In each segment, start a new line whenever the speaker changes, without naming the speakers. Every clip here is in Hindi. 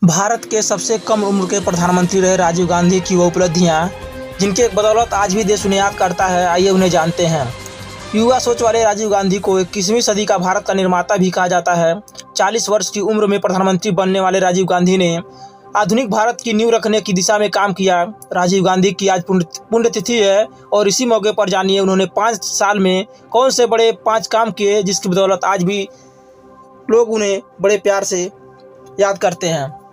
भारत के सबसे कम उम्र के प्रधानमंत्री रहे राजीव गांधी की वो उपलब्धियां, जिनके बदौलत आज भी देश उन्हें याद करता है, आइए उन्हें जानते हैं। युवा सोच वाले राजीव गांधी को 21वीं सदी का भारत का निर्माता भी कहा जाता है। 40 वर्ष की उम्र में प्रधानमंत्री बनने वाले राजीव गांधी ने आधुनिक भारत की नींव रखने की दिशा में काम किया। राजीव गांधी की आज पुण्यतिथि है और इसी मौके पर जानिए उन्होंने 5 साल में कौन से बड़े 5 काम किए, जिसकी बदौलत आज भी लोग उन्हें बड़े प्यार से याद करते हैं।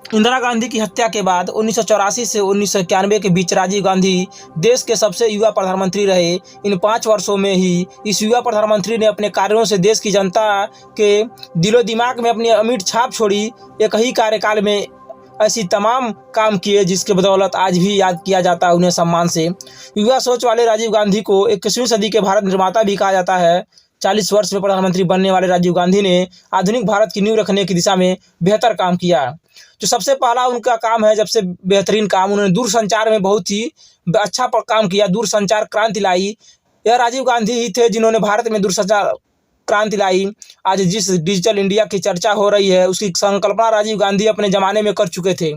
इंदिरा गांधी की हत्या के बाद 1984 से 1991 के बीच राजीव गांधी देश के सबसे युवा प्रधानमंत्री रहे। इन 5 वर्षों में ही इस युवा प्रधानमंत्री ने अपने कार्यों से देश की जनता के दिलो दिमाग में अपनी अमिट छाप छोड़ी। एक ही कार्यकाल में ऐसी तमाम काम किए जिसके बदौलत आज भी याद किया जाता है उन्हें सम्मान से। युवा सोच वाले राजीव गांधी को 21वीं सदी के भारत निर्माता भी कहा जाता है। 40 वर्ष में प्रधानमंत्री बनने वाले राजीव गांधी ने आधुनिक भारत की नींव रखने की दिशा में बेहतर काम किया। जो सबसे पहला उनका काम है, सबसे बेहतरीन काम, उन्होंने दूरसंचार में बहुत ही अच्छा काम किया, दूरसंचार क्रांति लाई। यह राजीव गांधी ही थे जिन्होंने भारत में दूरसंचार क्रांति लाई। आज जिस डिजिटल इंडिया की चर्चा हो रही है, उसकी संकल्पना राजीव गांधी अपने ज़माने में कर चुके थे।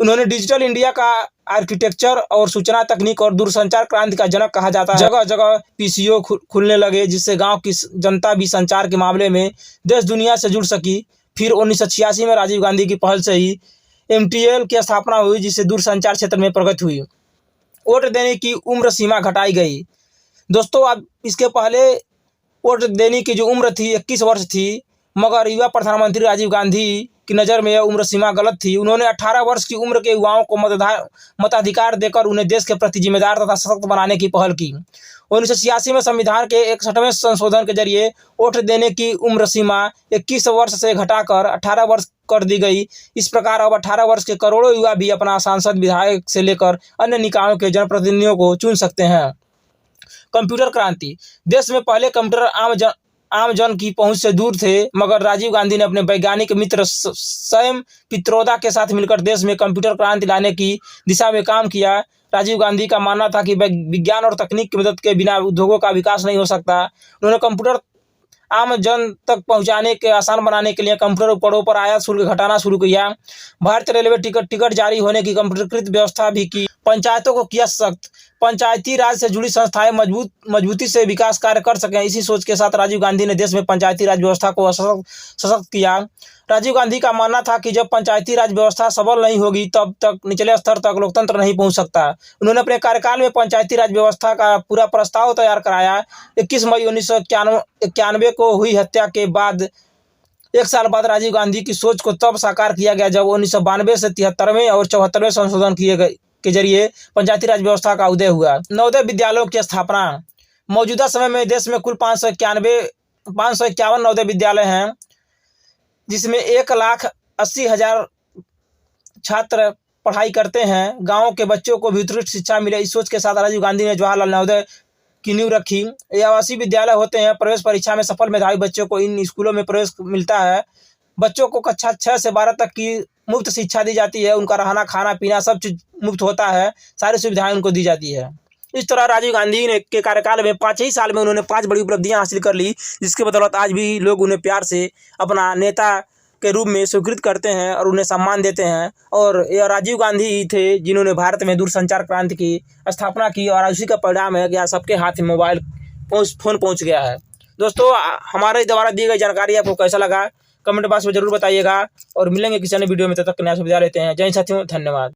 उन्होंने डिजिटल इंडिया का आर्किटेक्चर और सूचना तकनीक और दूरसंचार क्रांति का जनक कहा जाता है। जगह जगह पीसीओ खुलने लगे, जिससे गांव की जनता भी संचार के मामले में देश दुनिया से जुड़ सकी। फिर 1986 में राजीव गांधी की पहल से ही MTL की स्थापना हुई, जिससे दूरसंचार क्षेत्र में प्रगति हुई। वोट देने की उम्र सीमा घटाई गई। दोस्तों, अब इसके पहले वोट देने की जो उम्र थी 21 वर्ष थी, मगर युवा प्रधानमंत्री राजीव गांधी की नज़र में यह उम्र सीमा गलत थी। उन्होंने 18 वर्ष की उम्र के युवाओं को मताधिकार देकर उन्हें देश के प्रति जिम्मेदार तथा सशक्त बनाने की पहल की। 1986 में संविधान के 61वें संशोधन के जरिए वोट देने की उम्र सीमा 21 वर्ष से घटाकर 18 वर्ष कर दी गई। इस प्रकार अब 18 वर्ष के करोड़ों युवा भी अपना सांसद, विधायक से लेकर अन्य निकायों के जनप्रतिनिधियों को चुन सकते हैं। कंप्यूटर क्रांति। देश में पहले कंप्यूटर आम जन की पहुंच से दूर थे, मगर राजीव गांधी ने अपने वैज्ञानिक मित्र सैम पित्रोदा के साथ मिलकर देश में कंप्यूटर क्रांति लाने की दिशा में काम किया। राजीव गांधी का मानना था कि विज्ञान और तकनीक की मदद के बिना उद्योगों का विकास नहीं हो सकता। उन्होंने कंप्यूटर आम जन तक पहुंचाने के आसान बनाने के लिए कंप्यूटर उपकरणों पर आयात शुल्क घटाना शुरू किया। भारतीय रेलवे टिकट जारी होने की कंप्यूटरीकृत व्यवस्था भी की। पंचायतों को किया सख्त। पंचायती राज से जुड़ी संस्थाएं मजबूती से विकास कार्य कर सकें, इसी सोच के साथ राजीव गांधी ने देश में पंचायती राज व्यवस्था को सशक्त किया। राजीव गांधी का मानना था कि जब पंचायती राज व्यवस्था सबल नहीं होगी, तब तक निचले स्तर तक लोकतंत्र नहीं पहुंच सकता। उन्होंने अपने कार्यकाल में पंचायती राज व्यवस्था का पूरा प्रस्ताव तैयार कराया। 21 मई 1991 को हुई हत्या के बाद 1 साल बाद राजीव गांधी की सोच को तब साकार किया गया जब 1992 से 73वें और 74वें संशोधन किए गए के जरिए पंचायती राज व्यवस्था का उदय हुआ। नवोदय विद्यालयों की स्थापना। मौजूदा समय में देश में कुल 551 नवोदय विद्यालय हैं, जिसमें 1,80,000 छात्र पढ़ाई करते हैं। गाँव के बच्चों को भी उत्कृष्ट शिक्षा मिले, इस सोच के साथ राजीव गांधी ने जवाहरलाल नवोदय की नींव रखी। ये आवासीय विद्यालय होते हैं। प्रवेश परीक्षा में सफल मेधावी बच्चों को इन स्कूलों में प्रवेश मिलता है। बच्चों को कक्षा 6 से 12 तक की मुफ्त शिक्षा दी जाती है। उनका रहना, खाना पीना सब चीज़ मुफ्त होता है। सारी सुविधाएं उनको दी जाती है। इस तरह राजीव गांधी ने के कार्यकाल में 5 ही साल में उन्होंने 5 बड़ी उपलब्धियां हासिल कर ली, जिसके बदौलत आज भी लोग उन्हें प्यार से अपना नेता के रूप में स्वीकृत करते हैं और उन्हें सम्मान देते हैं। और यह राजीव गांधी ही थे जिन्होंने भारत में दूरसंचार क्रांति की स्थापना की, और उसी का परिणाम है कि आज सबके हाथ में मोबाइल फ़ोन पहुँच गया है। दोस्तों, हमारे द्वारा दी गई जानकारी आपको कैसा लगा, कमेंट बॉक्स में जरूर बताइएगा, और मिलेंगे किसी अन्य वीडियो में। तब तक नया सुविधा लेते हैं। जय हिंद साथियों, धन्यवाद।